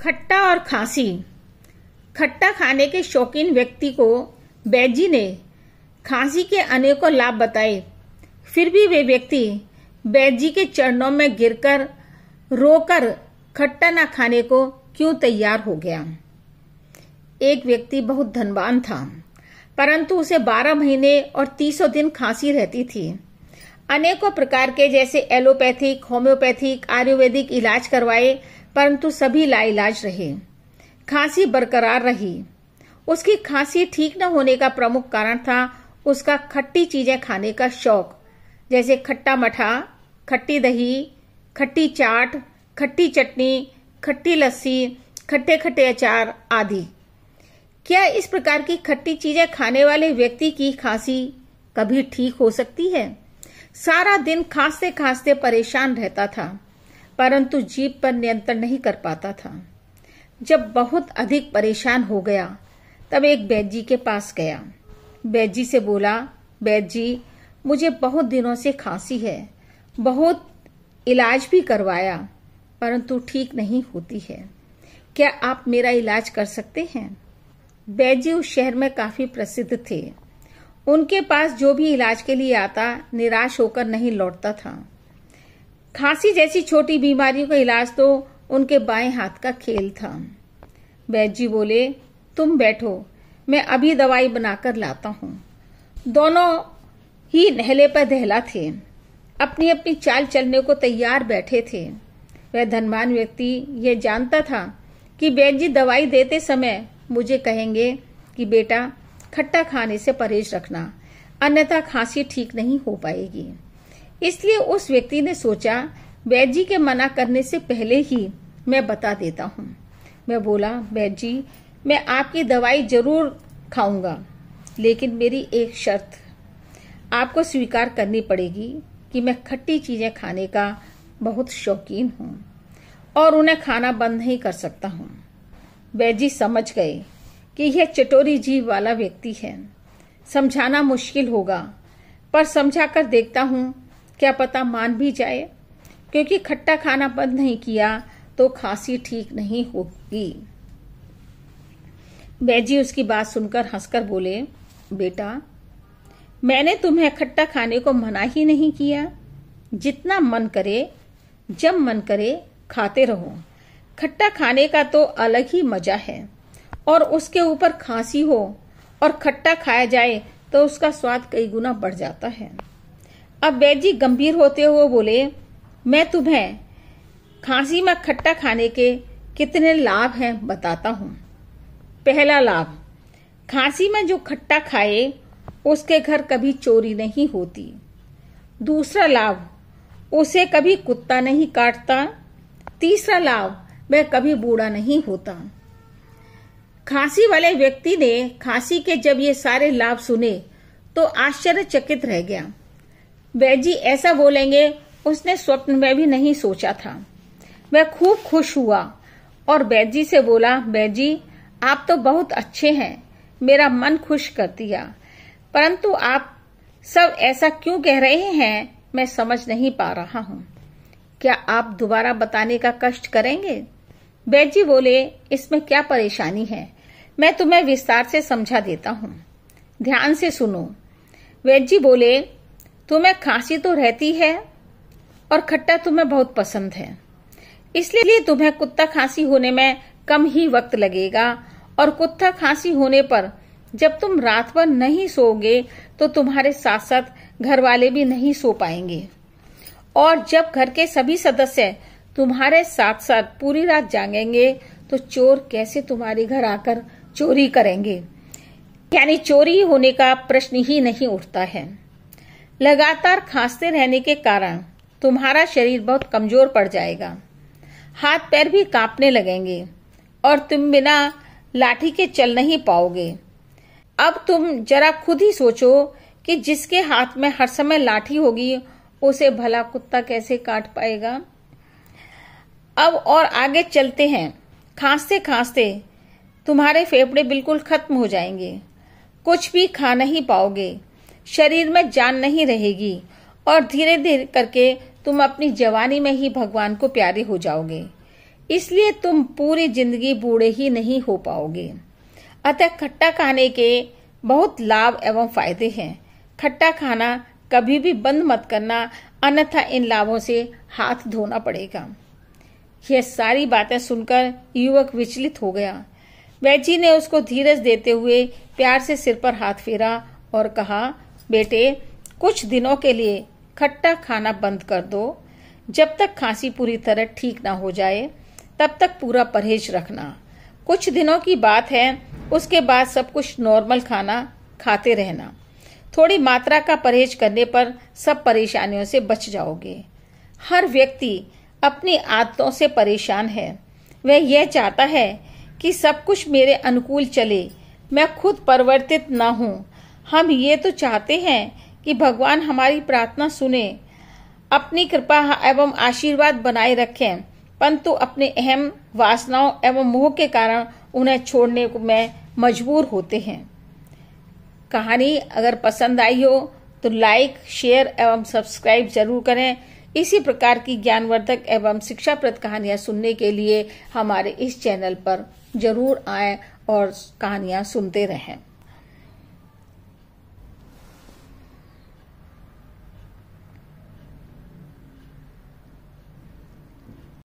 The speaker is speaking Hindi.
खट्टा और खांसी। खट्टा खाने के शौकीन व्यक्ति को बैजी ने खांसी के अनेकों लाभ बताए। फिर भी वे व्यक्ति बैजी के चरणों में गिरकर रोकर खट्टा न खाने को क्यों तैयार हो गया। एक व्यक्ति बहुत धनवान था, परंतु उसे 12 महीने और 30 दिन खांसी रहती थी। अनेकों प्रकार के जैसे एलोपैथिक, होम्योपैथिक, आयुर्वेदिक इलाज करवाए, परंतु सभी लाइलाज रहे। खांसी बरकरार रही। उसकी खांसी ठीक न होने का प्रमुख कारण था उसका खट्टी चीजें खाने का शौक, जैसे खट्टा मठा, खट्टी दही, खट्टी चाट, खट्टी चटनी, खट्टी लस्सी, खट्टे खट्टे अचार आदि। क्या इस प्रकार की खट्टी चीजें खाने वाले व्यक्ति की खांसी कभी ठीक हो सकती है? सारा दिन खांसते खांसते परेशान रहता था, परंतु जीभ पर नियंत्रण नहीं कर पाता था। जब बहुत अधिक परेशान हो गया, तब एक बैजी के पास गया। बैजी से बोला, बैजी, मुझे बहुत दिनों से खांसी है, बहुत इलाज भी करवाया, परंतु ठीक नहीं होती है। क्या आप मेरा इलाज कर सकते हैं? बैजी उस शहर में काफी प्रसिद्ध थे। उनके पास जो भी इलाज के लिए आता, निराश होकर नहीं लौटता था। खांसी जैसी छोटी बीमारियों का इलाज तो उनके बाएं हाथ का खेल था। बैजी बोले, तुम बैठो, मैं अभी दवाई बनाकर लाता हूँ। दोनों ही नहले पर दहला थे, अपनी अपनी चाल चलने को तैयार बैठे थे। वह धनवान व्यक्ति यह जानता था कि बैजी दवाई देते समय मुझे कहेंगे कि बेटा खट्टा खाने से परहेज रखना, अन्यथा खांसी ठीक नहीं हो पाएगी। इसलिए उस व्यक्ति ने सोचा, बैजी के मना करने से पहले ही मैं बता देता हूँ। मैं बोला, बैजी, मैं आपकी दवाई जरूर खाऊंगा, लेकिन मेरी एक शर्त आपको स्वीकार करनी पड़ेगी कि मैं खट्टी चीजें खाने का बहुत शौकीन हूँ और उन्हें खाना बंद नहीं कर सकता हूँ। बैजी समझ गए कि यह चटोरी जीभ वाला व्यक्ति है। समझाना मुश्किल होगा, पर समझाकर देखता हूँ, क्या पता मान भी जाए, क्योंकि खट्टा खाना बंद नहीं किया तो खांसी ठीक नहीं होगी। बैजी उसकी बात सुनकर हंसकर बोले, बेटा, मैंने तुम्हें खट्टा खाने को मना ही नहीं किया। जितना मन करे, जब मन करे खाते रहो। खट्टा खाने का तो अलग ही मजा है, और उसके ऊपर खांसी हो और खट्टा खाया जाए तो उसका स्वाद कई गुना बढ़ जाता है। अब बैजी गंभीर होते हुए बोले, मैं तुम्हें खांसी में खट्टा खाने के कितने लाभ हैं बताता हूँ। पहला लाभ, खांसी में जो खट्टा खाए उसके घर कभी चोरी नहीं होती। दूसरा लाभ, उसे कभी कुत्ता नहीं काटता। तीसरा लाभ, वह कभी बूढ़ा नहीं होता। खांसी वाले व्यक्ति ने खांसी के जब ये सारे लाभ सुने तो आश्चर्यचकित रह गया। बैजी ऐसा बोलेंगे उसने स्वप्न में भी नहीं सोचा था। वह खूब खुश हुआ और बैजी से बोला, बैजी, आप तो बहुत अच्छे हैं, मेरा मन खुश कर दिया, परंतु आप सब ऐसा क्यों कह रहे हैं, मैं समझ नहीं पा रहा हूँ। क्या आप दोबारा बताने का कष्ट करेंगे? बैजी बोले, इसमें क्या परेशानी है, मैं तुम्हें विस्तार से समझा देता हूँ, ध्यान से सुनो। बैजी बोले, तुम्हें खांसी तो रहती है और खट्टा तुम्हें बहुत पसंद है, इसलिए तुम्हें कुत्ता खांसी होने में कम ही वक्त लगेगा, और कुत्ता खांसी होने पर जब तुम रात भर नहीं सोओगे तो तुम्हारे साथ साथ घर वाले भी नहीं सो पाएंगे, और जब घर के सभी सदस्य तुम्हारे साथ साथ पूरी रात जागेंगे तो चोर कैसे तुम्हारे घर आकर चोरी करेंगे, यानी चोरी होने का प्रश्न ही नहीं उठता है। लगातार खांसते रहने के कारण तुम्हारा शरीर बहुत कमजोर पड़ जाएगा, हाथ पैर भी कांपने लगेंगे और तुम बिना लाठी के चल नहीं पाओगे। अब तुम जरा खुद ही सोचो कि जिसके हाथ में हर समय लाठी होगी उसे भला कुत्ता कैसे काट पाएगा। अब और आगे चलते हैं। खांसते खांसते तुम्हारे फेफड़े बिल्कुल खत्म हो जाएंगे, कुछ भी खा नहीं पाओगे, शरीर में जान नहीं रहेगी, और धीरे धीरे करके तुम अपनी जवानी में ही भगवान को प्यारे हो जाओगे। इसलिए तुम पूरी जिंदगी बूढ़े ही नहीं हो पाओगे। अतः खट्टा खाने के बहुत लाभ एवं फायदे हैं। खट्टा खाना कभी भी बंद मत करना, अन्यथा इन लाभों से हाथ धोना पड़ेगा। यह सारी बातें सुनकर युवक विचलित हो गया। वैद्य ने उसको धीरज देते हुए प्यार से सिर पर हाथ फेरा और कहा, बेटे, कुछ दिनों के लिए खट्टा खाना बंद कर दो। जब तक खांसी पूरी तरह ठीक ना हो जाए तब तक पूरा परहेज रखना। कुछ दिनों की बात है, उसके बाद सब कुछ नॉर्मल खाना खाते रहना। थोड़ी मात्रा का परहेज करने पर सब परेशानियों से बच जाओगे। हर व्यक्ति अपनी आदतों से परेशान है। वह यह चाहता है कि सब कुछ मेरे अनुकूल चले, मैं खुद परिवर्तित ना हूं। हम ये तो चाहते हैं कि भगवान हमारी प्रार्थना सुने, अपनी कृपा एवं आशीर्वाद बनाए रखें, परंतु अपने अहम वासनाओं एवं मोह के कारण उन्हें छोड़ने में मजबूर होते हैं। कहानी अगर पसंद आई हो तो लाइक, शेयर एवं सब्सक्राइब जरूर करें। इसी प्रकार की ज्ञानवर्धक एवं शिक्षाप्रद कहानियां सुनने के लिए हमारे इस चैनल पर जरूर आएं और कहानियां सुनते रहें।